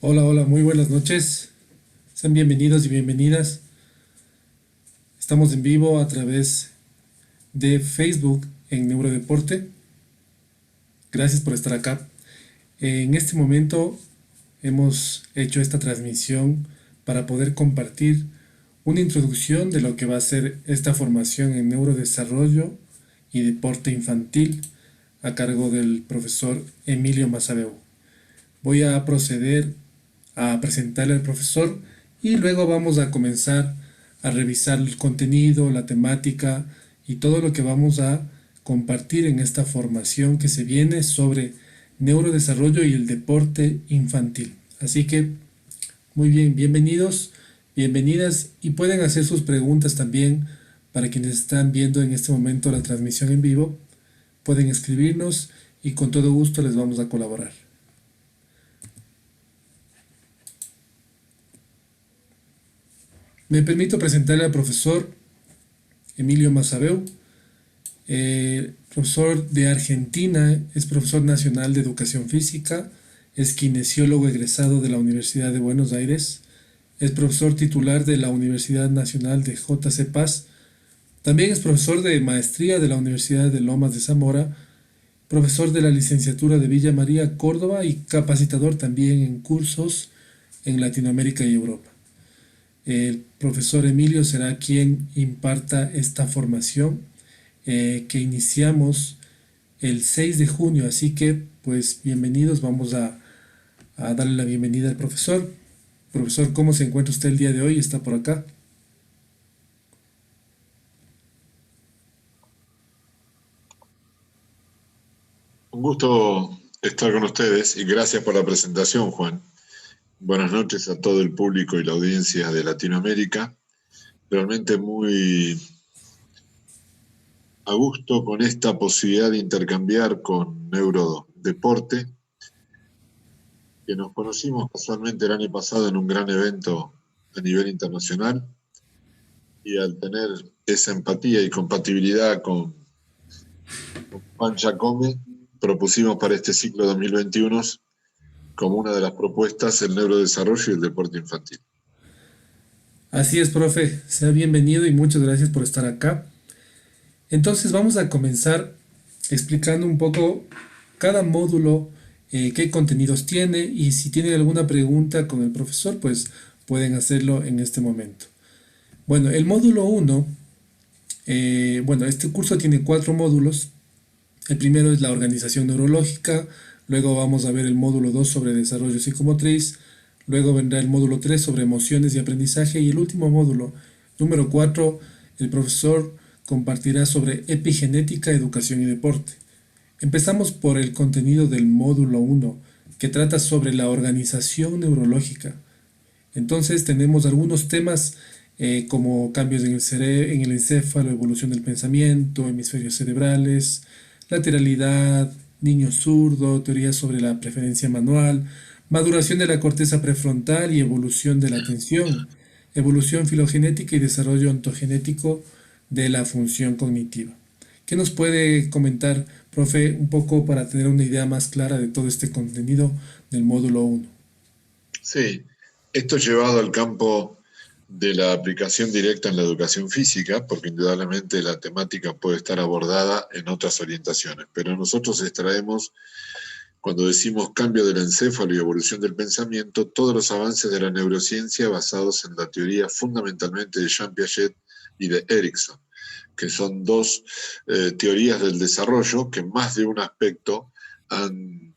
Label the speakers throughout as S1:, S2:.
S1: Hola, hola, muy buenas noches. Sean bienvenidos y bienvenidas. Estamos en vivo a través de Facebook en Neurodeporte. Gracias por estar acá. En este momento hemos hecho esta transmisión para poder compartir una introducción de lo que va a ser esta formación en neurodesarrollo y deporte infantil a cargo del profesor Emilio Mazabeu. Voy a proceder a presentarle al profesor y luego vamos a comenzar a revisar el contenido, la temática y todo lo que vamos a compartir en esta formación que se viene sobre neurodesarrollo y el deporte infantil. Así que muy bien, bienvenidos, bienvenidas y pueden hacer sus preguntas también para quienes están viendo en este momento la transmisión en vivo. Pueden escribirnos y con todo gusto les vamos a colaborar. Me permito presentarle al profesor Emilio Mazabeu, profesor de Argentina, es profesor nacional de educación física, es kinesiólogo egresado de la Universidad de Buenos Aires, es profesor titular de la Universidad Nacional de JC Paz, también es profesor de maestría de la Universidad de Lomas de Zamora, profesor de la licenciatura de Villa María, Córdoba y capacitador también en cursos en Latinoamérica y Europa. El profesor Emilio será quien imparta esta formación que iniciamos el 6 de junio, así que pues bienvenidos, vamos a darle la bienvenida al profesor. Profesor, ¿cómo se encuentra usted el día de hoy? ¿Está por acá?
S2: Un gusto estar con ustedes y gracias por la presentación, Juan. Buenas noches a todo el público y la audiencia de Latinoamérica. Realmente muy a gusto con esta posibilidad de intercambiar con Neurodeporte, que nos conocimos casualmente el año pasado en un gran evento a nivel internacional y al tener esa empatía y compatibilidad con Juan Giacome, propusimos para este ciclo 2021 como una de las propuestas el neurodesarrollo y el deporte infantil.
S1: Así es, profe, sea bienvenido y muchas gracias por estar acá. Entonces vamos a comenzar explicando un poco cada módulo, qué contenidos tiene y si tienen alguna pregunta con el profesor, pues pueden hacerlo en este momento. Bueno, el módulo uno, bueno, este curso tiene cuatro módulos. El primero es la organización neurológica, luego vamos a ver el módulo 2 sobre desarrollo psicomotriz, luego vendrá el módulo 3 sobre emociones y aprendizaje y el último módulo, número 4, el profesor compartirá sobre epigenética, educación y deporte. Empezamos por el contenido del módulo uno, que trata sobre la organización neurológica. Entonces tenemos algunos temas como cambios en en el encéfalo, evolución del pensamiento, hemisferios cerebrales, lateralidad, niño zurdo, teorías sobre la preferencia manual, maduración de la corteza prefrontal y evolución de la atención, evolución filogenética y desarrollo ontogenético de la función cognitiva. ¿Qué nos puede comentar, profe, un poco para tener una idea más clara de todo este contenido del módulo uno?
S2: Sí, esto llevado al campo de la aplicación directa en la educación física, porque indudablemente la temática puede estar abordada en otras orientaciones, pero nosotros extraemos, cuando decimos cambio del encéfalo y evolución del pensamiento, todos los avances de la neurociencia basados en la teoría fundamentalmente de Jean Piaget y de Erickson, que son dos teorías del desarrollo que más de un aspecto han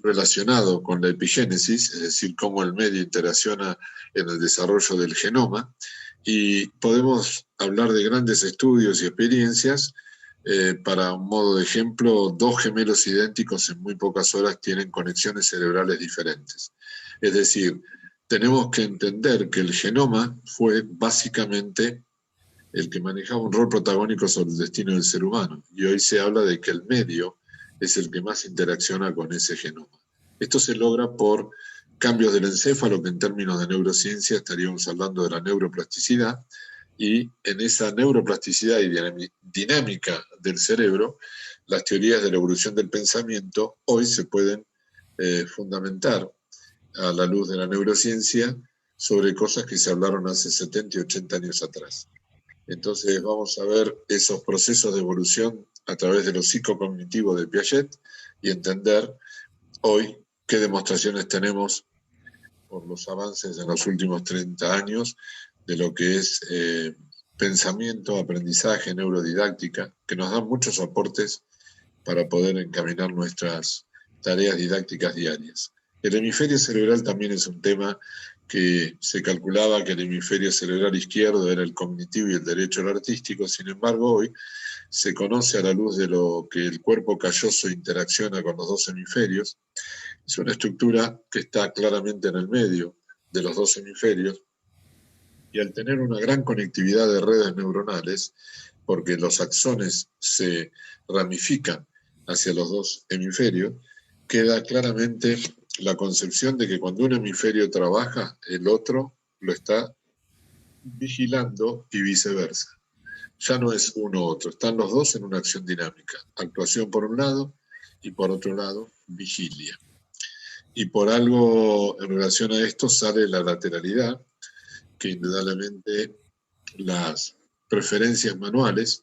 S2: relacionado con la epigénesis, es decir, cómo el medio interacciona en el desarrollo del genoma, y podemos hablar de grandes estudios y experiencias. Para un modo de ejemplo, dos gemelos idénticos en muy pocas horas tienen conexiones cerebrales diferentes. Es decir, tenemos que entender que el genoma fue básicamente el que manejaba un rol protagónico sobre el destino del ser humano. Y hoy se habla de que el medio es el que más interacciona con ese genoma. Esto se logra por cambios del encéfalo, que en términos de neurociencia estaríamos hablando de la neuroplasticidad, y en esa neuroplasticidad y dinámica del cerebro, las teorías de la evolución del pensamiento hoy se pueden fundamentar a la luz de la neurociencia sobre cosas que se hablaron hace 70 y 80 años atrás. Entonces vamos a ver esos procesos de evolución a través de lo psicocognitivo de Piaget y entender hoy qué demostraciones tenemos por los avances en los últimos 30 años de lo que es pensamiento, aprendizaje, neurodidáctica, que nos dan muchos aportes para poder encaminar nuestras tareas didácticas diarias. El hemisferio cerebral también es un tema que se calculaba que el hemisferio cerebral izquierdo era el cognitivo y el derecho al artístico. Sin embargo, hoy se conoce a la luz de lo que el cuerpo calloso interacciona con los dos hemisferios. Es una estructura que está claramente en el medio de los dos hemisferios y al tener una gran conectividad de redes neuronales, porque los axones se ramifican hacia los dos hemisferios, queda claramente la concepción de que cuando un hemisferio trabaja, el otro lo está vigilando y viceversa. Ya no es uno u otro, están los dos en una acción dinámica. Actuación por un lado y por otro lado, vigilia. Y por algo en relación a esto sale la lateralidad, que indudablemente las preferencias manuales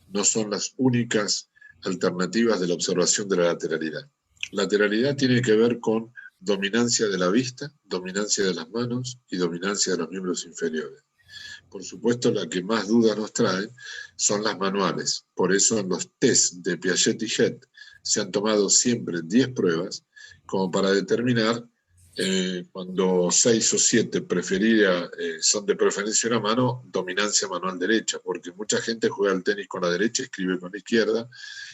S2: no son las únicas alternativas de la observación de la lateralidad. Lateralidad tiene que ver con dominancia de la vista, dominancia de las manos y dominancia de los miembros inferiores. Por supuesto, la que más dudas nos trae son las manuales. Por eso en los test de Piaget y Head se han tomado siempre 10 pruebas como para determinar cuando 6 o 7 son de preferencia una mano, dominancia manual derecha, porque mucha gente juega al tenis con la derecha, escribe con la izquierda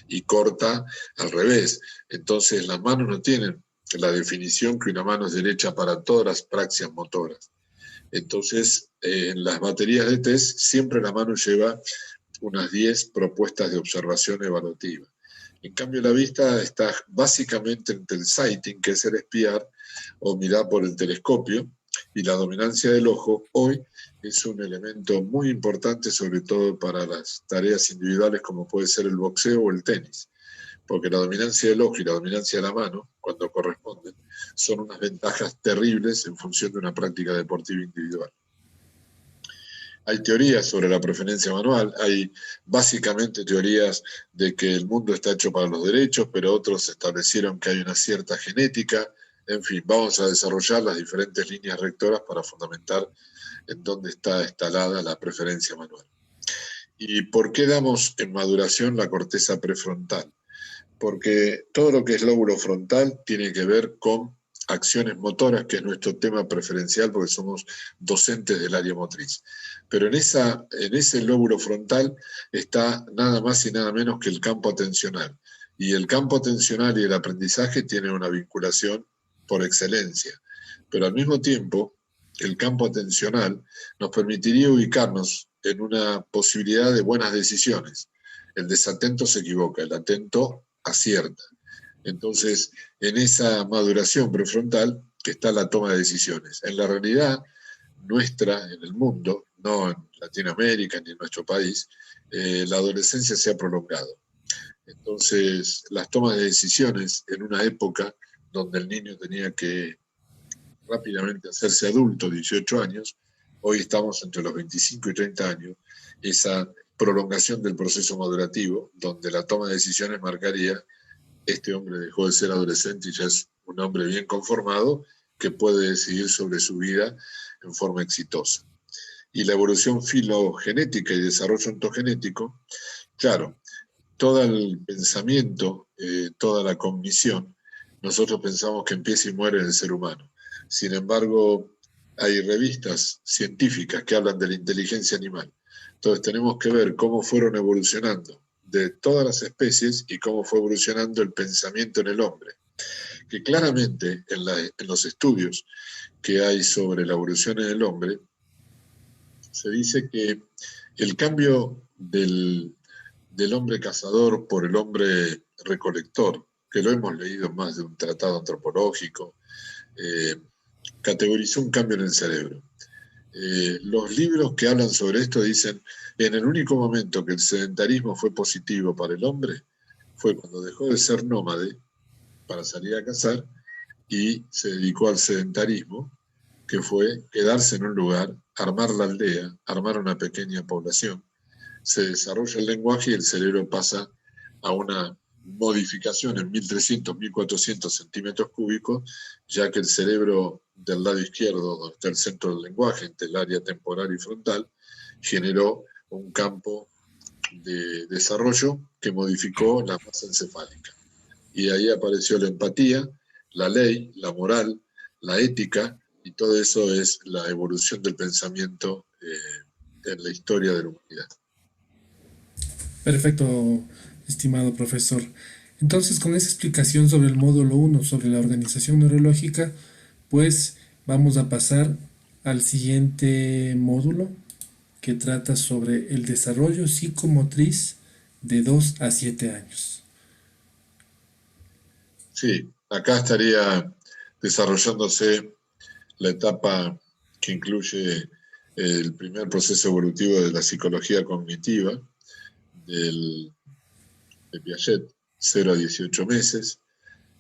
S2: y corta al revés. Entonces las manos no tienen la definición que una mano es derecha para todas las praxias motoras. Entonces, en las baterías de test, siempre la mano lleva unas 10 propuestas de observación evaluativa. En cambio, la vista está básicamente entre el sighting, que es el espiar, o mirar por el telescopio, y la dominancia del ojo hoy es un elemento muy importante, sobre todo para las tareas individuales como puede ser el boxeo o el tenis, porque la dominancia del ojo y la dominancia de la mano, cuando corresponden, son unas ventajas terribles en función de una práctica deportiva individual. Hay teorías sobre la preferencia manual, hay básicamente teorías de que el mundo está hecho para los derechos, pero otros establecieron que hay una cierta genética. En fin, vamos a desarrollar las diferentes líneas rectoras para fundamentar en dónde está instalada la preferencia manual. ¿Y por qué damos en maduración la corteza prefrontal? Porque todo lo que es lóbulo frontal tiene que ver con acciones motoras, que es nuestro tema preferencial porque somos docentes del área motriz. Pero en ese lóbulo frontal está nada más y nada menos que el campo atencional. Y el campo atencional y el aprendizaje tienen una vinculación por excelencia. Pero al mismo tiempo, el campo atencional nos permitiría ubicarnos en una posibilidad de buenas decisiones. El desatento se equivoca, el atento acierta. Entonces, en esa maduración prefrontal que está la toma de decisiones. En la realidad nuestra, en el mundo, no en Latinoamérica ni en nuestro país, la adolescencia se ha prolongado. Entonces, las tomas de decisiones en una época donde el niño tenía que rápidamente hacerse adulto, 18 años, hoy estamos entre los 25 y 30 años, esa prolongación del proceso madurativo, donde la toma de decisiones marcaría: este hombre dejó de ser adolescente y ya es un hombre bien conformado que puede decidir sobre su vida en forma exitosa. Y la evolución filogenética y desarrollo ontogenético, claro, todo el pensamiento, toda la cognición, nosotros pensamos que empieza y muere en el ser humano. Sin embargo, hay revistas científicas que hablan de la inteligencia animal. Entonces tenemos que ver cómo fueron evolucionando de todas las especies y cómo fue evolucionando el pensamiento en el hombre. Que claramente en los estudios que hay sobre la evolución en el hombre, se dice que el cambio del hombre cazador por el hombre recolector, que lo hemos leído en más de un tratado antropológico, categorizó un cambio en el cerebro. Los libros que hablan sobre esto dicen: en el único momento que el sedentarismo fue positivo para el hombre fue cuando dejó de ser nómade para salir a cazar y se dedicó al sedentarismo, que fue quedarse en un lugar, armar la aldea, armar una pequeña población. Se desarrolla el lenguaje y el cerebro pasa a una modificación en 1300, 1400 centímetros cúbicos, ya que el cerebro del lado izquierdo, donde está el centro del lenguaje, entre el área temporal y frontal, generó un campo de desarrollo que modificó la masa encefálica. Y ahí apareció la empatía, la ley, la moral, la ética, y todo eso es la evolución del pensamiento en la historia de la humanidad.
S1: Perfecto, estimado profesor. Entonces, con esa explicación sobre el módulo uno sobre la organización neurológica, pues vamos a pasar al siguiente módulo que trata sobre el desarrollo psicomotriz de 2 a 7 años.
S2: Sí, acá estaría desarrollándose la etapa que incluye el primer proceso evolutivo de la psicología cognitiva de Piaget, 0 a 18 meses,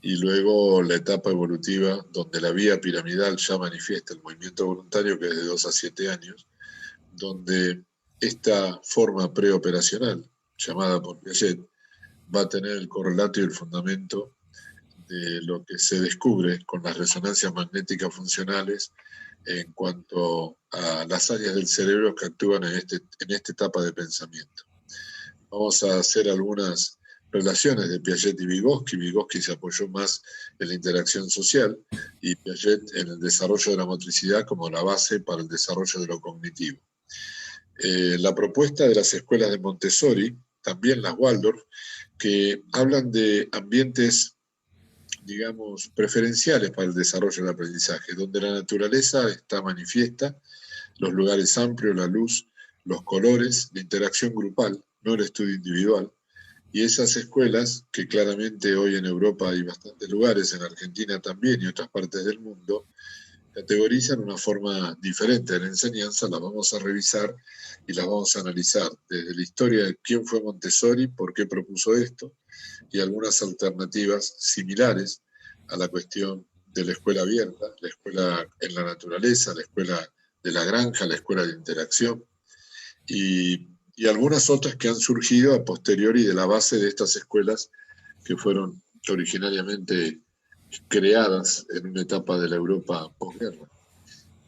S2: y luego la etapa evolutiva donde la vía piramidal ya manifiesta el movimiento voluntario, que es de 2 a 7 años, donde esta forma preoperacional, llamada por Piaget, va a tener el correlato y el fundamento de lo que se descubre con las resonancias magnéticas funcionales en cuanto a las áreas del cerebro que actúan en esta etapa de pensamiento. Vamos a hacer algunas relaciones de Piaget y Vygotsky. Vygotsky se apoyó más en la interacción social y Piaget en el desarrollo de la motricidad como la base para el desarrollo de lo cognitivo. La propuesta de las escuelas de Montessori, también las Waldorf, que hablan de ambientes, digamos, preferenciales para el desarrollo del aprendizaje, donde la naturaleza está manifiesta, los lugares amplios, la luz, los colores, la interacción grupal, no el estudio individual. Y esas escuelas, que claramente hoy en Europa hay bastantes lugares, en Argentina también y otras partes del mundo, categorizan una forma diferente de la enseñanza, las vamos a revisar y las vamos a analizar desde la historia de quién fue Montessori, por qué propuso esto, y algunas alternativas similares a la cuestión de la escuela abierta, la escuela en la naturaleza, la escuela de la granja, la escuela de interacción, y algunas otras que han surgido a posteriori de la base de estas escuelas que fueron originariamente creadas en una etapa de la Europa posguerra.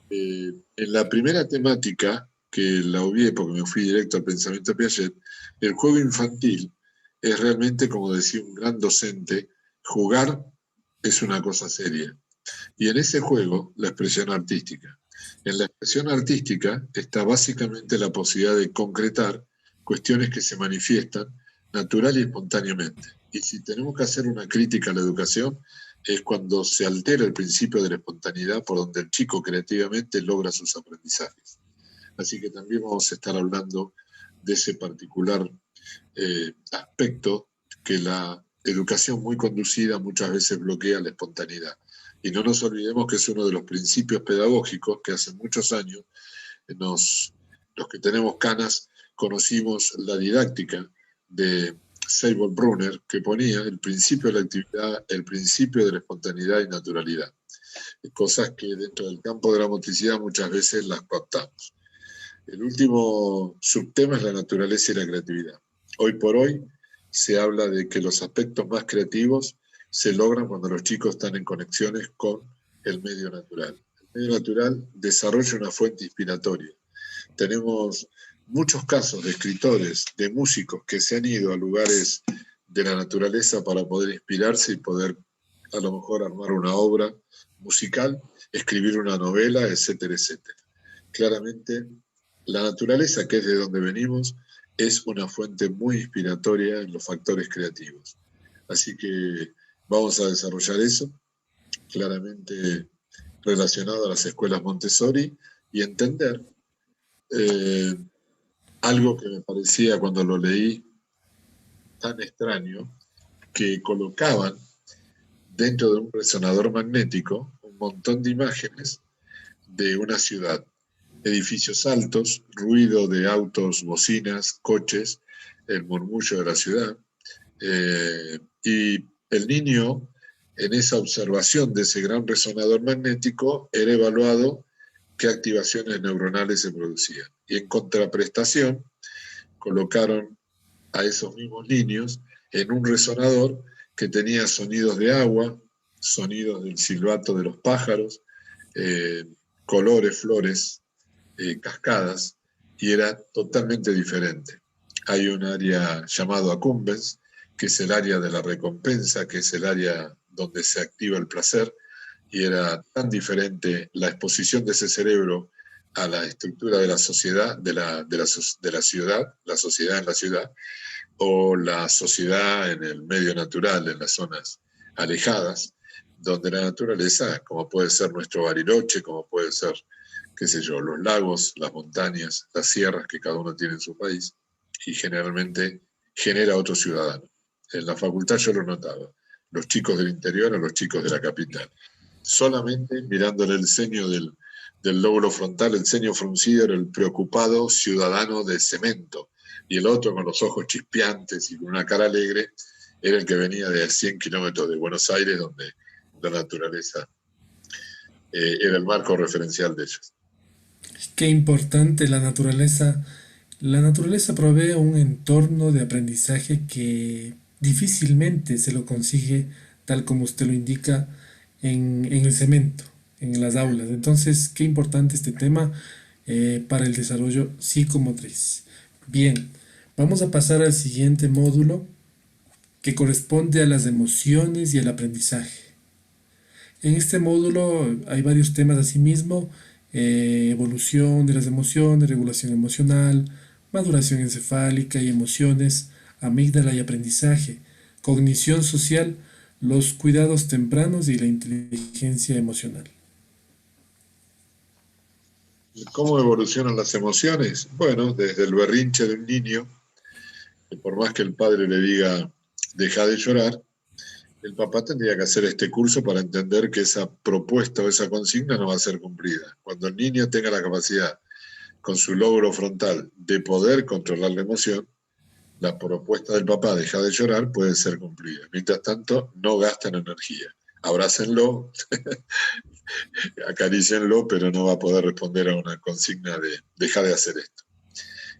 S2: En la primera temática, que la obvié porque me fui directo al pensamiento de Piaget, el juego infantil es realmente, como decía un gran docente, jugar es una cosa seria. Y en ese juego, la expresión artística. En la expresión artística está básicamente la posibilidad de concretar cuestiones que se manifiestan natural y espontáneamente. Y si tenemos que hacer una crítica a la educación, es cuando se altera el principio de la espontaneidad por donde el chico creativamente logra sus aprendizajes. Así que también vamos a estar hablando de ese particular aspecto que la educación muy conducida muchas veces bloquea la espontaneidad. Y no nos olvidemos que es uno de los principios pedagógicos que hace muchos años los que tenemos canas conocimos la didáctica de Seymour Brunner, que ponía el principio de la actividad, el principio de la espontaneidad y naturalidad. Cosas que dentro del campo de la motricidad muchas veces las captamos. El último subtema es la naturaleza y la creatividad. Hoy por hoy se habla de que los aspectos más creativos se logran cuando los chicos están en conexiones con el medio natural. El medio natural desarrolla una fuente inspiratoria. Tenemos muchos casos de escritores, de músicos que se han ido a lugares de la naturaleza para poder inspirarse y poder a lo mejor armar una obra musical, escribir una novela, etcétera, etcétera. Claramente, la naturaleza, que es de donde venimos, es una fuente muy inspiratoria en los factores creativos. Así que vamos a desarrollar eso, claramente relacionado a las escuelas Montessori, y entender algo que me parecía cuando lo leí tan extraño, que colocaban dentro de un resonador magnético un montón de imágenes de una ciudad. Edificios altos, ruido de autos, bocinas, coches, el murmullo de la ciudad. Y el niño en esa observación de ese gran resonador magnético era evaluado qué activaciones neuronales se producían. Y en contraprestación colocaron a esos mismos niños en un resonador que tenía sonidos de agua, sonidos del silbato de los pájaros, colores, flores, cascadas, y era totalmente diferente. Hay un área llamado accumbens, que es el área de la recompensa, que es el área donde se activa el placer, y era tan diferente la exposición de ese cerebro a la estructura de la sociedad, de la ciudad, la sociedad en la ciudad, o la sociedad en el medio natural, en las zonas alejadas, donde la naturaleza, como puede ser nuestro Bariloche, como puede ser, qué sé yo, los lagos, las montañas, las sierras que cada uno tiene en su país, y generalmente genera otro ciudadano. En la facultad yo lo notaba, los chicos del interior a los chicos de la capital. Solamente mirándole el ceño del lóbulo frontal, el ceño fruncido era el preocupado ciudadano de cemento, y el otro con los ojos chispeantes y con una cara alegre era el que venía de 100 kilómetros de Buenos Aires, donde la naturaleza era el marco referencial de ellos.
S1: Qué importante la naturaleza. La naturaleza provee un entorno de aprendizaje que difícilmente se lo consigue, tal como usted lo indica, en el cemento, en las aulas. Entonces, qué importante este tema para el desarrollo psicomotriz. Bien, vamos a pasar al siguiente módulo que corresponde a las emociones y el aprendizaje. En este módulo hay varios temas asimismo, evolución de las emociones, regulación emocional, maduración encefálica y emociones, amígdala y aprendizaje, cognición social, los cuidados tempranos y la inteligencia emocional.
S2: ¿Cómo evolucionan las emociones? Bueno, desde el berrinche de un niño, que por más que el padre le diga, deja de llorar, el papá tendría que hacer este curso para entender que esa propuesta o esa consigna no va a ser cumplida. Cuando el niño tenga la capacidad, con su lóbulo frontal, de poder controlar la emoción, la propuesta del papá, deja de llorar, puede ser cumplida. Mientras tanto, no gastan energía. Abrácenlo, acarícienlo, pero no va a poder responder a una consigna de deja de hacer esto.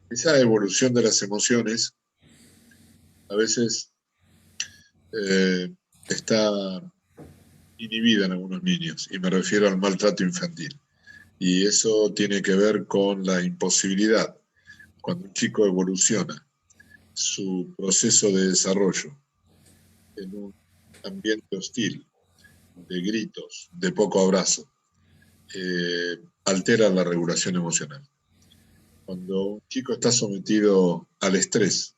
S2: Esa evolución de las emociones a veces está inhibida en algunos niños, y me refiero al maltrato infantil. Y eso tiene que ver con la imposibilidad, cuando un chico evoluciona su proceso de desarrollo en un ambiente hostil, de gritos, de poco abrazo, altera la regulación emocional. Cuando un chico está sometido al estrés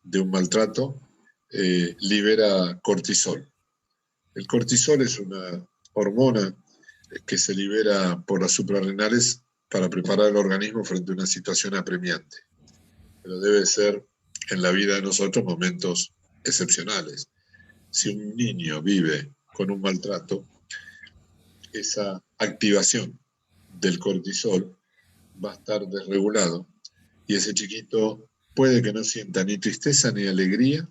S2: de un maltrato, libera cortisol. El cortisol es una hormona que se libera por las suprarrenales para preparar el organismo frente a una situación apremiante. Pero debe ser en la vida de nosotros momentos excepcionales. Si un niño vive con un maltrato, esa activación del cortisol va a estar desregulado y ese chiquito puede que no sienta ni tristeza ni alegría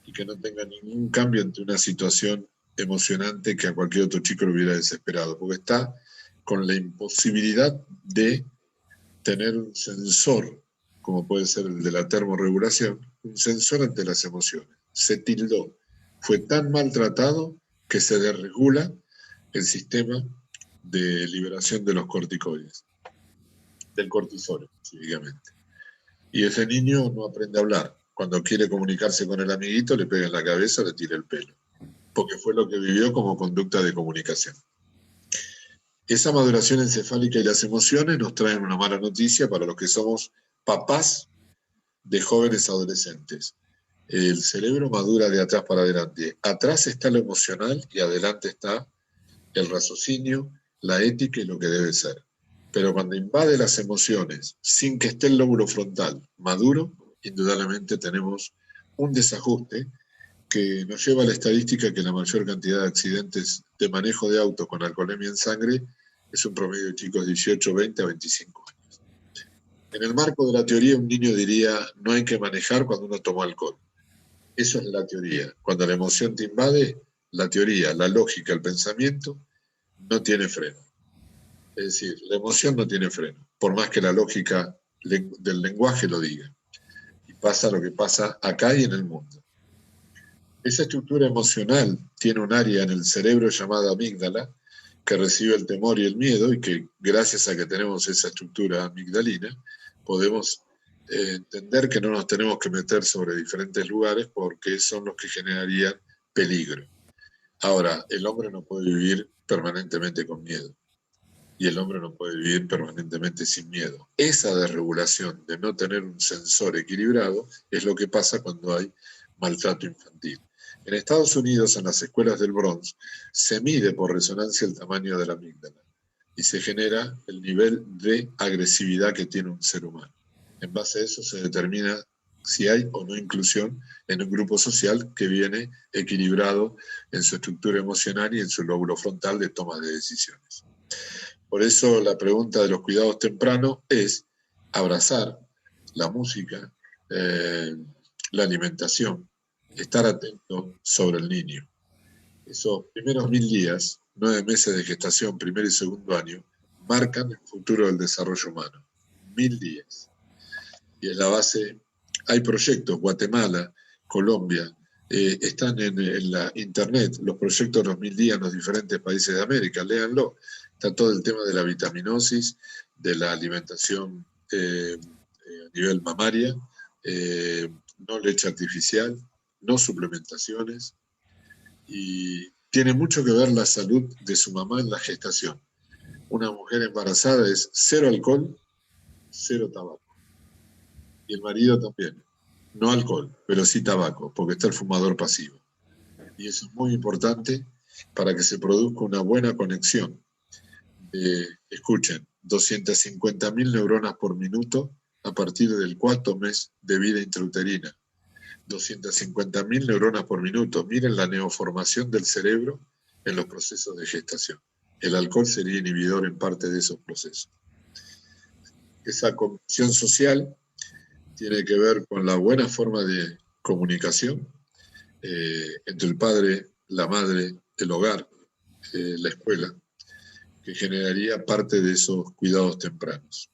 S2: y que no tenga ningún cambio ante una situación emocionante que a cualquier otro chico lo hubiera desesperado, porque está con la imposibilidad de tener un sensor, como puede ser el de la termorregulación, un sensor ante las emociones. Se tildó, fue tan maltratado que se desregula el sistema de liberación de los corticoides, del cortisol específicamente. Y ese niño no aprende a hablar. Cuando quiere comunicarse con el amiguito, le pega en la cabeza o le tira el pelo, porque fue lo que vivió como conducta de comunicación. Esa maduración encefálica y las emociones nos traen una mala noticia para los que somos papás de jóvenes adolescentes. El cerebro madura de atrás para adelante. Atrás está lo emocional y adelante está el raciocinio, la ética y lo que debe ser. Pero cuando invade las emociones sin que esté el lóbulo frontal maduro, indudablemente tenemos un desajuste que nos lleva a la estadística que la mayor cantidad de accidentes de manejo de auto con alcoholemia en sangre es un promedio de chicos de 18, 20 a 25 años. En el marco de la teoría, un niño diría, no hay que manejar cuando uno toma alcohol. Eso es la teoría. Cuando la emoción te invade, la teoría, la lógica, el pensamiento, no tiene freno. Es decir, la emoción no tiene freno, por más que la lógica del lenguaje lo diga. Y pasa lo que pasa acá y en el mundo. Esa estructura emocional tiene un área en el cerebro llamada amígdala, que recibe el temor y el miedo, y que gracias a que tenemos esa estructura amigdalina, podemos entender que no nos tenemos que meter sobre diferentes lugares porque son los que generarían peligro. Ahora, el hombre no puede vivir permanentemente con miedo y el hombre no puede vivir permanentemente sin miedo. Esa desregulación de no tener un sensor equilibrado es lo que pasa cuando hay maltrato infantil. En Estados Unidos, en las escuelas del Bronx, se mide por resonancia el tamaño de la amígdala y se genera el nivel de agresividad que tiene un ser humano. En base a eso se determina si hay o no inclusión en un grupo social que viene equilibrado en su estructura emocional y en su lóbulo frontal de toma de decisiones. Por eso la pregunta de los cuidados tempranos es abrazar la música, la alimentación, estar atento sobre el niño. Esos primeros 1000 días, 9 meses de gestación, primer y segundo año, marcan el futuro del desarrollo humano. 1000 días. Y en la base hay proyectos, Guatemala, Colombia, están en la internet, los proyectos de los 1000 días en los diferentes países de América, léanlo. Está todo el tema de la vitaminosis, de la alimentación a nivel mamaria, no leche artificial, no suplementaciones, y tiene mucho que ver la salud de su mamá en la gestación. Una mujer embarazada es 0 alcohol, 0 tabaco. Y el marido también. No alcohol, pero sí tabaco, porque está el fumador pasivo. Y eso es muy importante para que se produzca una buena conexión. Escuchen, 250.000 neuronas por minuto a partir del 4º mes de vida intrauterina. 250.000 neuronas por minuto. Miren la neoformación del cerebro en los procesos de gestación. El alcohol sería inhibidor en parte de esos procesos. Esa conexión social tiene que ver con la buena forma de comunicación entre el padre, la madre, el hogar, la escuela, que generaría parte de esos cuidados tempranos.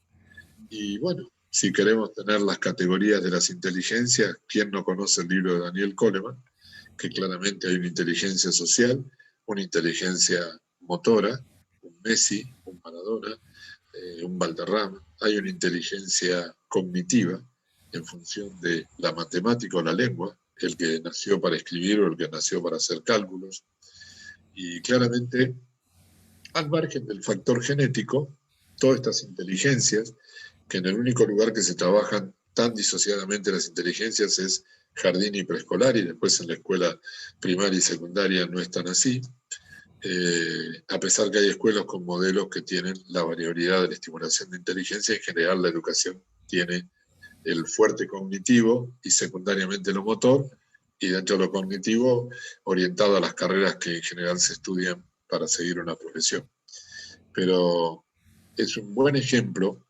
S2: Y bueno, si queremos tener las categorías de las inteligencias, ¿quién no conoce el libro de Daniel Kahneman? Que claramente hay una inteligencia social, una inteligencia motora, un Messi, un Maradona, un Valderrama, hay una inteligencia cognitiva en función de la matemática o la lengua, el que nació para escribir o el que nació para hacer cálculos. Y claramente, al margen del factor genético, todas estas inteligencias, que en el único lugar que se trabajan tan disociadamente las inteligencias es jardín y preescolar, y después en la escuela primaria y secundaria no están así, a pesar que hay escuelas con modelos que tienen la variabilidad de la estimulación de inteligencia. En general la educación tiene el fuerte cognitivo y secundariamente lo motor, y dentro de lo cognitivo orientado a las carreras que en general se estudian para seguir una profesión. Pero es un buen ejemplo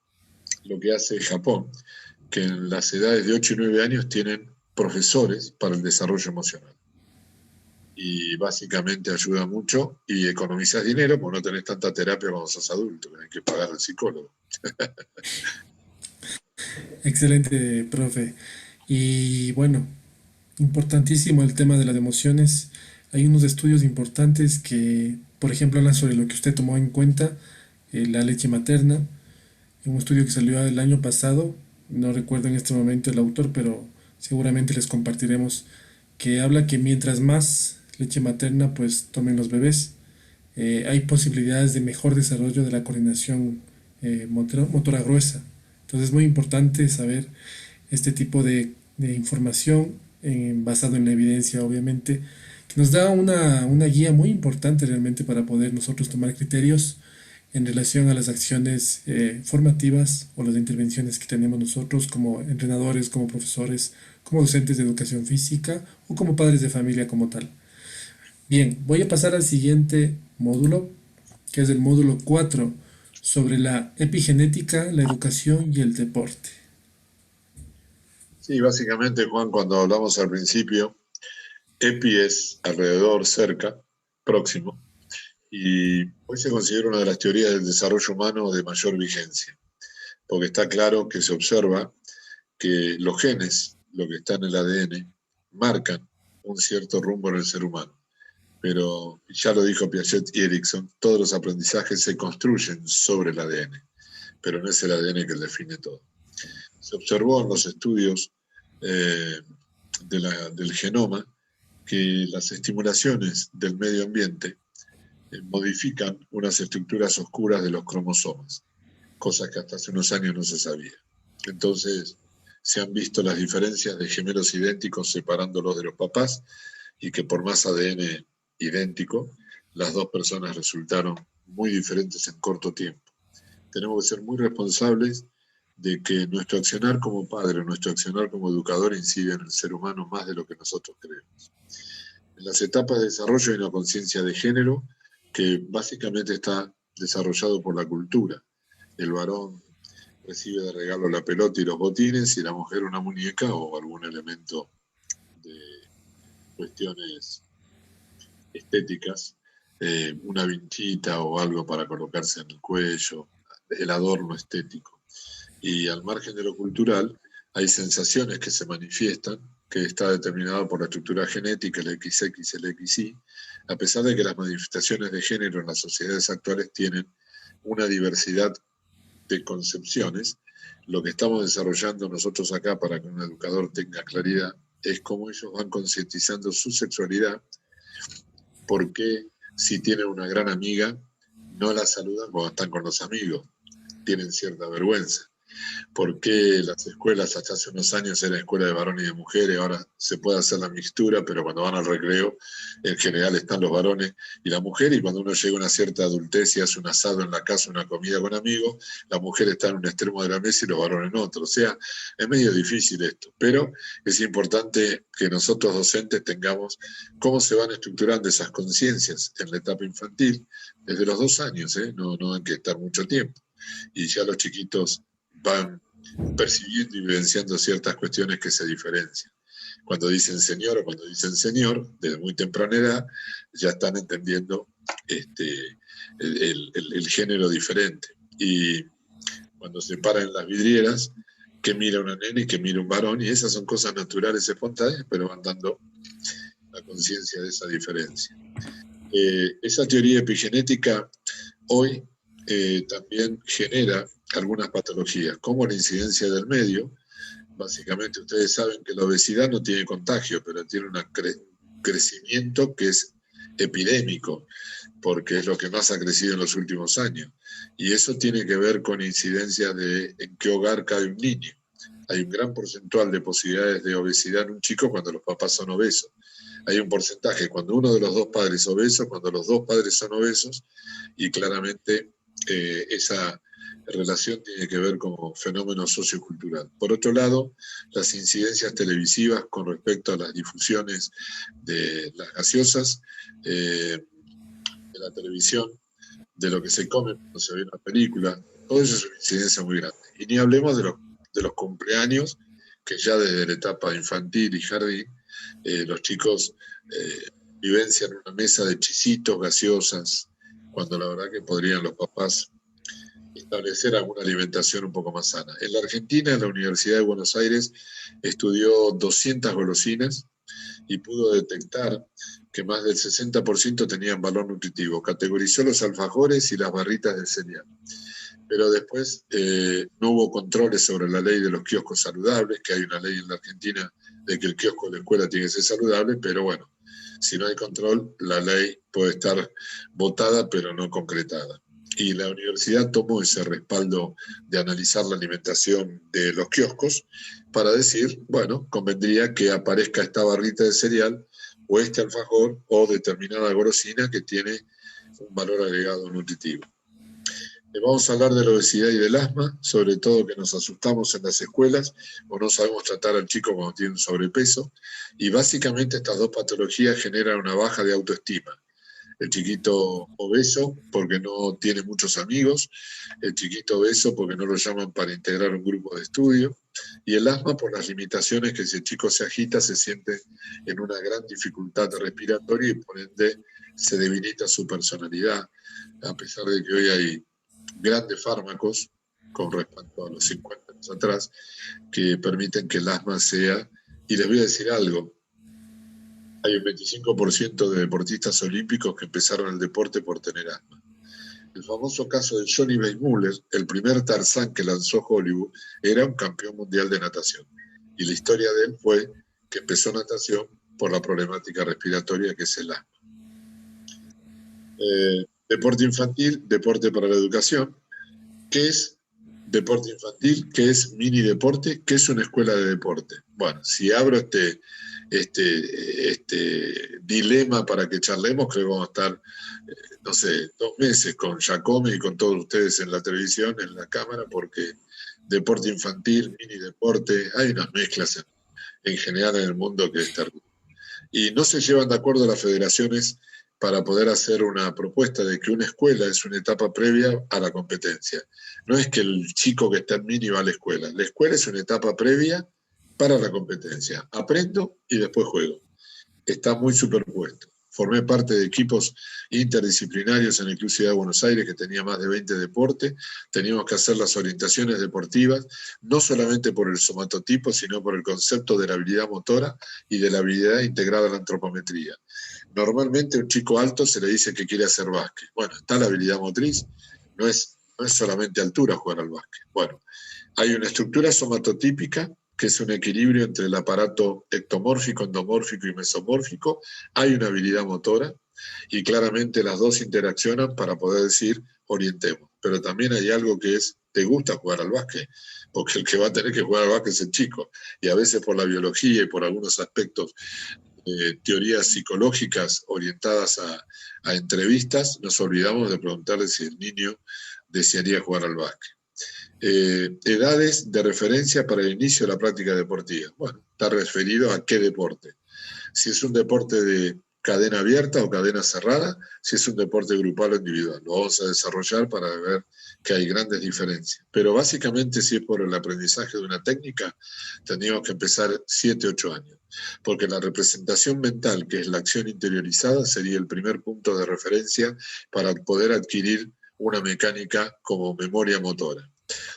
S2: lo que hace Japón, que en las edades de 8 y 9 años tienen profesores para el desarrollo emocional. Y básicamente ayuda mucho y economizas dinero porque no tenés tanta terapia cuando sos adulto, tenés que pagar al psicólogo.
S1: Excelente, profe. Y bueno, importantísimo el tema de las emociones. Hay unos estudios importantes que, por ejemplo, hablan sobre lo que usted tomó en cuenta, la leche materna. Un estudio que salió el año pasado, no recuerdo en este momento el autor, pero seguramente les compartiremos, que habla que mientras más leche materna pues tomen los bebés, hay posibilidades de mejor desarrollo de la coordinación motora gruesa. Entonces es muy importante saber este tipo de información basado en la evidencia, obviamente, que nos da una guía muy importante realmente para poder nosotros tomar criterios en relación a las acciones formativas o las intervenciones que tenemos nosotros como entrenadores, como profesores, como docentes de educación física o como padres de familia como tal. Bien, voy a pasar al siguiente módulo, que es el módulo 4 sobre la epigenética, la educación y el deporte.
S2: Sí, básicamente, Juan, cuando hablamos al principio, EPI es alrededor, cerca, próximo, y hoy se considera una de las teorías del desarrollo humano de mayor vigencia, porque está claro que se observa que los genes, lo que está en el ADN, marcan un cierto rumbo en el ser humano. Pero ya lo dijo Piaget y Erickson, todos los aprendizajes se construyen sobre el ADN, pero no es el ADN que define todo. Se observó en los estudios del genoma que las estimulaciones del medio ambiente modifican unas estructuras oscuras de los cromosomas, cosas que hasta hace unos años no se sabía. Entonces, se han visto las diferencias de gemelos idénticos separándolos de los papás y que por más ADN idéntico, las dos personas resultaron muy diferentes en corto tiempo. Tenemos que ser muy responsables de que nuestro accionar como padre, nuestro accionar como educador incide en el ser humano más de lo que nosotros creemos. En las etapas de desarrollo hay una conciencia de género que básicamente está desarrollado por la cultura. El varón recibe de regalo la pelota y los botines y la mujer una muñeca o algún elemento de cuestiones estéticas, una vinchita o algo para colocarse en el cuello, el adorno estético. Y al margen de lo cultural, hay sensaciones que se manifiestan, que está determinado por la estructura genética, el XX, el XY, a pesar de que las manifestaciones de género en las sociedades actuales tienen una diversidad de concepciones. Lo que estamos desarrollando nosotros acá para que un educador tenga claridad es cómo ellos van concientizando su sexualidad, porque si tienen una gran amiga, no la saludan cuando están con los amigos, tienen cierta vergüenza. ¿Por qué las escuelas hasta hace unos años eran escuela de varones y de mujeres? Ahora se puede hacer la mixtura, pero cuando van al recreo, en general están los varones y la mujer, y cuando uno llega a una cierta adultez y hace un asado en la casa, una comida con amigos, la mujer está en un extremo de la mesa y los varones en otro. O sea, es medio difícil esto, pero es importante que nosotros docentes tengamos cómo se van estructurando esas conciencias en la etapa infantil, desde los 2 años, no hay que estar mucho tiempo. Y ya los chiquitos van percibiendo y vivenciando ciertas cuestiones que se diferencian. Cuando dicen señor o cuando dicen señor, desde muy temprana edad, ya están entendiendo el género diferente. Y cuando se paran en las vidrieras, que mira una nena y que mira un varón, y esas son cosas naturales, espontáneas, pero van dando la conciencia de esa diferencia. Esa teoría epigenética hoy también genera algunas patologías, como la incidencia del medio. Básicamente ustedes saben que la obesidad no tiene contagio, pero tiene un crecimiento que es epidémico, porque es lo que más ha crecido en los últimos años. Y eso tiene que ver con incidencia de en qué hogar cae un niño. Hay un gran porcentaje de posibilidades de obesidad en un chico cuando los papás son obesos. Hay un porcentaje cuando uno de los dos padres es obeso, cuando los dos padres son obesos, y claramente esa relación tiene que ver con fenómeno sociocultural. Por otro lado, las incidencias televisivas con respecto a las difusiones de las gaseosas, de la televisión, de lo que se come cuando se ve una película, todo eso es una incidencia muy grande. Y ni hablemos de los cumpleaños, que ya desde la etapa infantil y jardín, los chicos vivencian una mesa de chisitos, gaseosas, cuando la verdad que podrían los papás establecer alguna alimentación un poco más sana. En la Argentina, en la Universidad de Buenos Aires, estudió 200 golosinas y pudo detectar que más del 60% tenían valor nutritivo. Categorizó los alfajores y las barritas de cereal. Pero después no hubo controles sobre la ley de los kioscos saludables, que hay una ley en la Argentina de que el kiosco de la escuela tiene que ser saludable, pero bueno, si no hay control, la ley puede estar votada, pero no concretada. Y la universidad tomó ese respaldo de analizar la alimentación de los kioscos para decir, bueno, convendría que aparezca esta barrita de cereal o este alfajor o determinada golosina que tiene un valor agregado nutritivo. Vamos a hablar de la obesidad y del asma, sobre todo que nos asustamos en las escuelas o no sabemos tratar al chico cuando tiene un sobrepeso. Y básicamente estas dos patologías generan una baja de autoestima el chiquito obeso porque no tiene muchos amigos, el chiquito obeso porque no lo llaman para integrar un grupo de estudio, y el asma por las limitaciones que si el chico se agita se siente en una gran dificultad respiratoria y por ende se debilita su personalidad, a pesar de que hoy hay grandes fármacos con respecto a los 50 años atrás que permiten que el asma sea, y les voy a decir algo, hay un 25% de deportistas olímpicos que empezaron el deporte por tener asma. El famoso caso de Johnny Weissmuller, el primer Tarzán que lanzó Hollywood, era un campeón mundial de natación. Y la historia de él fue que empezó natación por la problemática respiratoria que es el asma. Deporte infantil, deporte para la educación. ¿Qué es deporte infantil? ¿Qué es mini deporte? ¿Qué es una escuela de deporte? Bueno, si abro este dilema para que charlemos, creo que vamos a estar, no sé, 2 meses con Giacomo y con todos ustedes en la televisión, en la cámara, porque deporte infantil, mini deporte, hay unas mezclas en general en el mundo que es terrible. Y no se llevan de acuerdo las federaciones para poder hacer una propuesta de que una escuela es una etapa previa a la competencia. No es que el chico que está en mini va a la escuela es una etapa previa para la competencia. Aprendo y después juego. Está muy superpuesto. Formé parte de equipos interdisciplinarios en el Club Ciudad de Buenos Aires que tenía más de 20 deportes. Teníamos que hacer las orientaciones deportivas, no solamente por el somatotipo, sino por el concepto de la habilidad motora y de la habilidad integrada a la antropometría. Normalmente a un chico alto se le dice que quiere hacer básquet. Bueno, está la habilidad motriz, no es solamente altura jugar al básquet. Bueno, hay una estructura somatotípica que es un equilibrio entre el aparato ectomórfico, endomórfico y mesomórfico. Hay una habilidad motora y claramente las dos interaccionan para poder decir orientemos. Pero también hay algo que es, te gusta jugar al básquet, porque el que va a tener que jugar al básquet es el chico. Y a veces por la biología y por algunos aspectos, teorías psicológicas orientadas a entrevistas, nos olvidamos de preguntarle si el niño desearía jugar al básquet. Edades de referencia para el inicio de la práctica deportiva. Bueno, está referido a qué deporte. Si es un deporte de cadena abierta o cadena cerrada, si es un deporte grupal o individual. Lo vamos a desarrollar para ver que hay grandes diferencias. Pero básicamente, si es por el aprendizaje de una técnica, tendríamos que empezar 7, 8 años. Porque la representación mental, que es la acción interiorizada, sería el primer punto de referencia para poder adquirir una mecánica como memoria motora.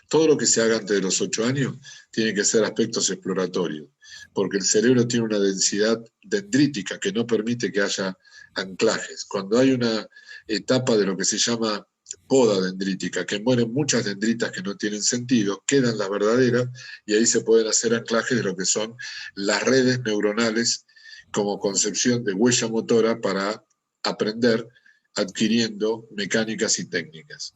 S2: Todo lo que se haga antes de los 8 años tiene que ser aspectos exploratorios, porque el cerebro tiene una densidad dendrítica que no permite que haya anclajes. Cuando hay una etapa de lo que se llama poda dendrítica, que mueren muchas dendritas que no tienen sentido, quedan las verdaderas y ahí se pueden hacer anclajes de lo que son las redes neuronales como concepción de huella motora para aprender adquiriendo mecánicas y técnicas.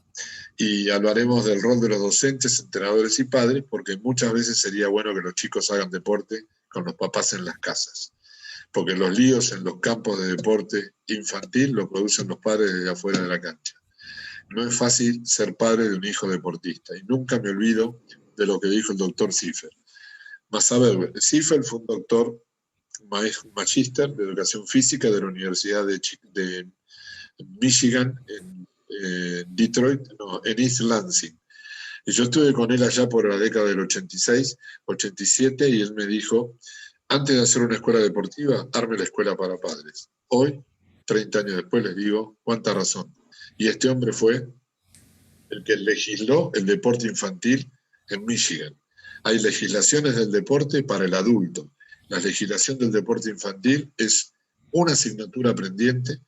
S2: Y hablaremos del rol de los docentes, entrenadores y padres, porque muchas veces sería bueno que los chicos hagan deporte con los papás en las casas, porque los líos en los campos de deporte infantil lo producen los padres desde afuera de la cancha. No es fácil ser padre de un hijo deportista, y nunca me olvido de lo que dijo el doctor Ziffer. Más a ver, Ziffer fue un doctor, magíster de educación física de la Universidad de Michigan, en Detroit, no, en East Lansing. Y yo estuve con él allá por la década del 86, 87, y él me dijo, antes de hacer una escuela deportiva, arme la escuela para padres. Hoy, 30 años después, les digo, cuánta razón. Y este hombre fue el que legisló el deporte infantil en Michigan. Hay legislaciones del deporte para el adulto. La legislación del deporte infantil es una asignatura pendiente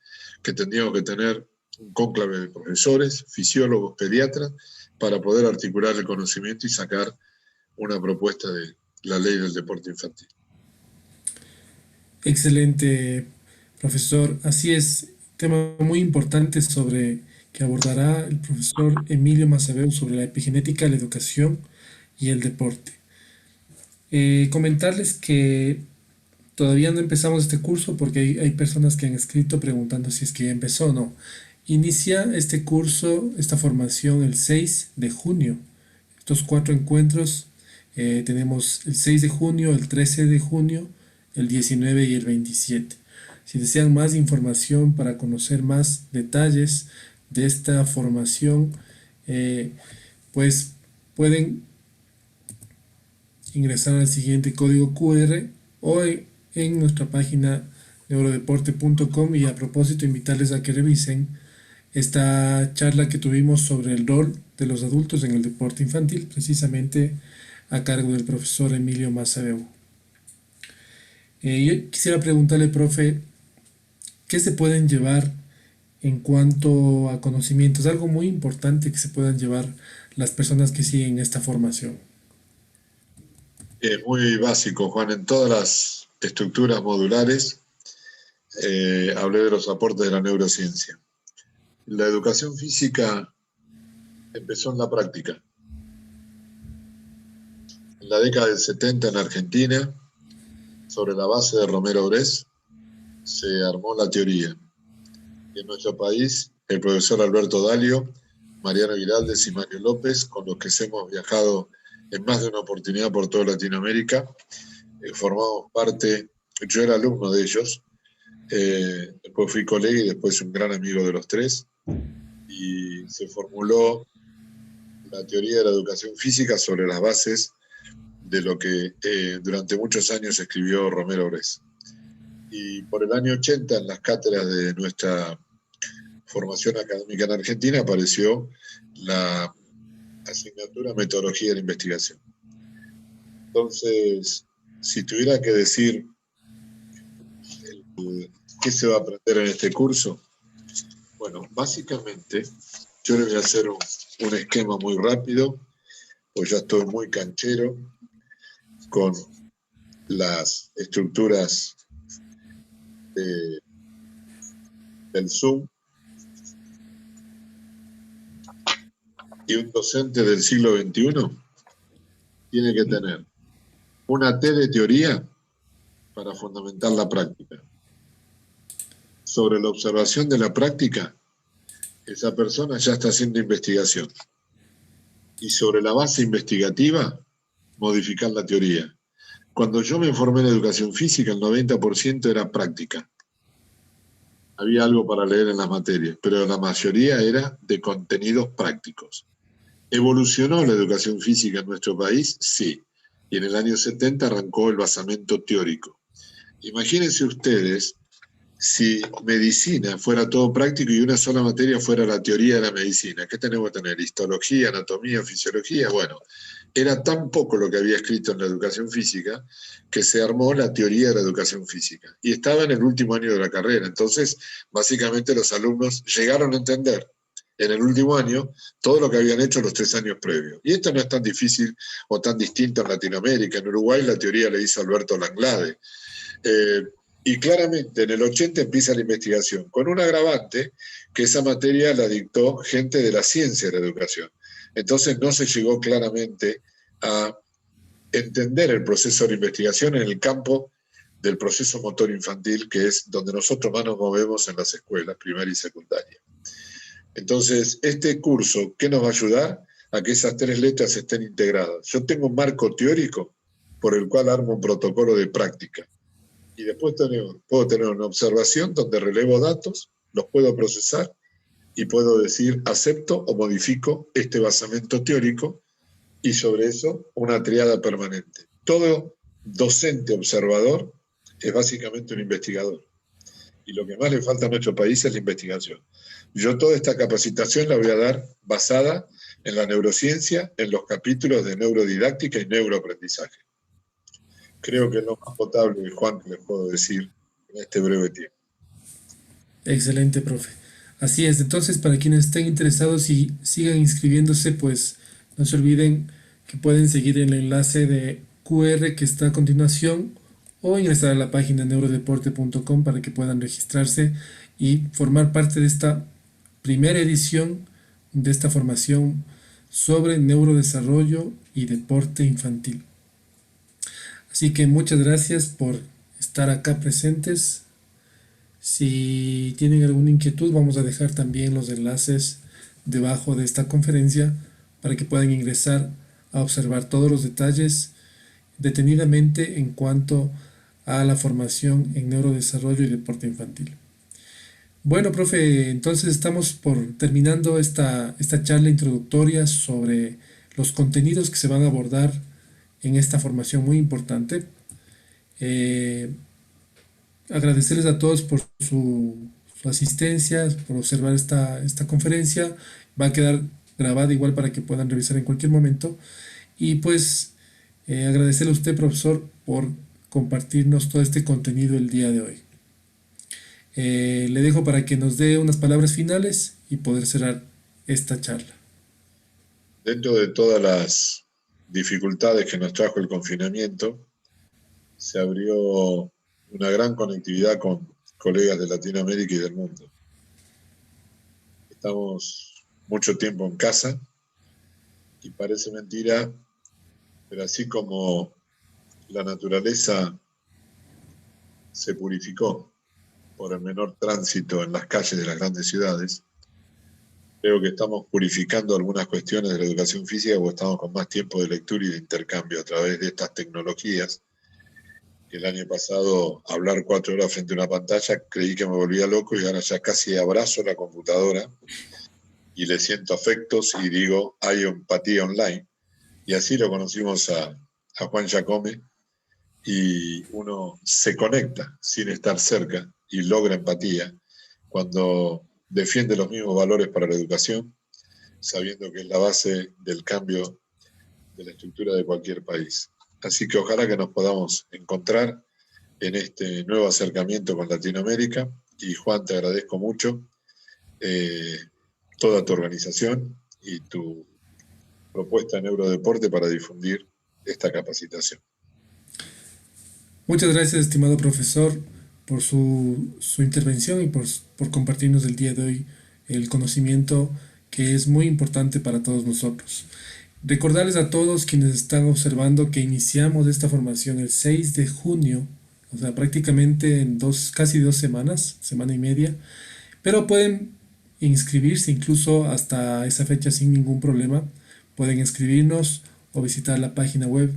S2: que tendríamos que tener un cónclave de profesores, fisiólogos, pediatras, para poder articular el conocimiento y sacar una propuesta de la ley del deporte infantil.
S1: Excelente, profesor. Así es, tema muy importante sobre que abordará el profesor Emilio Macebeu sobre la epigenética, la educación y el deporte. Comentarles que todavía no empezamos este curso porque hay personas que han escrito preguntando si es que ya empezó o no. Inicia este curso, esta formación el 6 de junio. Estos 4 encuentros tenemos el 6 de junio, el 13 de junio, el 19 y el 27. Si desean más información para conocer más detalles de esta formación, pues pueden ingresar al siguiente código QR o en nuestra página neurodeporte.com. Y a propósito, invitarles a que revisen esta charla que tuvimos sobre el rol de los adultos en el deporte infantil, precisamente a cargo del profesor Emilio Mazareu. Yo quisiera preguntarle, profe, ¿qué se pueden llevar en cuanto a conocimientos? Algo muy importante que se puedan llevar las personas que siguen esta formación.
S2: Es muy básico, Juan, en todas las estructuras modulares hablé de los aportes de la neurociencia. La educación física empezó en la práctica. En la década del 70 en Argentina, sobre la base de Romero Bress, se armó la teoría. En nuestro país, el profesor Alberto Dalio, Mariano Giraldes y Mario López, con los que hemos viajado en más de una oportunidad por toda Latinoamérica, formamos parte, yo era alumno de ellos, después fui colega y después un gran amigo de los tres, y se formuló la teoría de la educación física sobre las bases de lo que durante muchos años escribió Romero Bress. Y por el año 80, en las cátedras de nuestra formación académica en Argentina, apareció la asignatura Metodología de la Investigación. Entonces, si tuviera que decir qué se va a aprender en este curso, bueno, básicamente yo les voy a hacer un esquema muy rápido, pues ya estoy muy canchero con las estructuras del Zoom, y un docente del siglo XXI tiene que tener una T de teoría para fundamentar la práctica. Sobre la observación de la práctica, esa persona ya está haciendo investigación. Y sobre la base investigativa, modificar la teoría. Cuando yo me formé en educación física, el 90% era práctica. Había algo para leer en las materias, pero la mayoría era de contenidos prácticos. ¿Evolucionó la educación física en nuestro país? Sí. Y en el año 70 arrancó el basamento teórico. Imagínense ustedes si medicina fuera todo práctico y una sola materia fuera la teoría de la medicina. ¿Qué tenemos que tener? Histología, anatomía, fisiología. Bueno, era tan poco lo que había escrito en la educación física que se armó la teoría de la educación física. Y estaba en el último año de la carrera. Entonces, básicamente los alumnos llegaron a entender en el último año todo lo que habían hecho los 3 años previos. Y esto no es tan difícil o tan distinto en Latinoamérica. En Uruguay la teoría la hizo Alberto Langlade. Y claramente en el 80 empieza la investigación, con un agravante que esa materia la dictó gente de la ciencia de la educación. Entonces no se llegó claramente a entender el proceso de la investigación en el campo del proceso motor infantil, que es donde nosotros más nos movemos en las escuelas primaria y secundaria. Entonces, este curso, ¿qué nos va a ayudar? A que esas 3 letras estén integradas. Yo tengo un marco teórico por el cual armo un protocolo de práctica. Y después puedo tener una observación donde relevo datos, los puedo procesar y puedo decir acepto o modifico este basamento teórico, y sobre eso una triada permanente. Todo docente observador es básicamente un investigador. Y lo que más le falta a nuestro país es la investigación. Yo toda esta capacitación la voy a dar basada en la neurociencia, en los capítulos de neurodidáctica y neuroaprendizaje. Creo que es lo más potable, Juan, que les puedo decir en este breve tiempo.
S1: Excelente, profe. Así es. Entonces, para quienes estén interesados y sigan inscribiéndose, pues no se olviden que pueden seguir el enlace de QR que está a continuación o ingresar a la página neurodeporte.com para que puedan registrarse y formar parte de esta primera edición de esta formación sobre neurodesarrollo y deporte infantil. Así que muchas gracias por estar acá presentes. Si tienen alguna inquietud, vamos a dejar también los enlaces debajo de esta conferencia para que puedan ingresar a observar todos los detalles detenidamente en cuanto a la formación en neurodesarrollo y deporte infantil. Bueno, profe, entonces estamos por terminando esta charla introductoria sobre los contenidos que se van a abordar en esta formación muy importante. Eh, Agradecerles a todos por su asistencia, por observar esta conferencia. Va a quedar grabada igual para que puedan revisar en cualquier momento. Y pues agradecerle a usted, profesor, por compartirnos todo este contenido el día de hoy. Le dejo para que nos dé unas palabras finales y poder cerrar esta charla.
S2: Dentro de todas las dificultades que nos trajo el confinamiento, se abrió una gran conectividad con colegas de Latinoamérica y del mundo. Estamos mucho tiempo en casa y parece mentira, pero así como la naturaleza se purificó por el menor tránsito en las calles de las grandes ciudades, creo que estamos purificando algunas cuestiones de la educación física porque estamos con más tiempo de lectura y de intercambio a través de estas tecnologías. El año pasado, hablar 4 horas frente a una pantalla, creí que me volvía loco y ahora ya casi abrazo la computadora y le siento afectos y digo, hay empatía online. Y así lo conocimos a Juan Giacome y uno se conecta sin estar cerca y logra empatía cuando defiende los mismos valores para la educación, sabiendo que es la base del cambio de la estructura de cualquier país. Así que ojalá que nos podamos encontrar en este nuevo acercamiento con Latinoamérica. Y Juan, te agradezco mucho toda tu organización y tu propuesta en Neurodeporte para difundir esta capacitación.
S1: Muchas gracias, estimado profesor, por su intervención y por compartirnos el día de hoy el conocimiento que es muy importante para todos nosotros. Recordarles a todos quienes están observando que iniciamos esta formación el 6 de junio, o sea, prácticamente en casi 2 semanas, semana y media, pero pueden inscribirse incluso hasta esa fecha sin ningún problema. Pueden inscribirnos o visitar la página web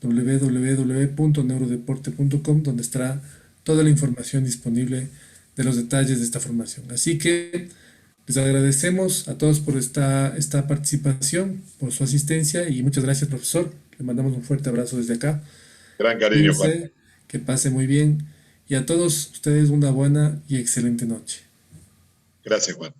S1: www.neurodeporte.com, donde estará toda la información disponible de los detalles de esta formación. Así que les agradecemos a todos por esta participación, por su asistencia y muchas gracias, profesor. Le mandamos un fuerte abrazo desde acá.
S2: Gran cariño, Juan.
S1: Cuídense, que pase muy bien y a todos ustedes una buena y excelente noche.
S2: Gracias, Juan.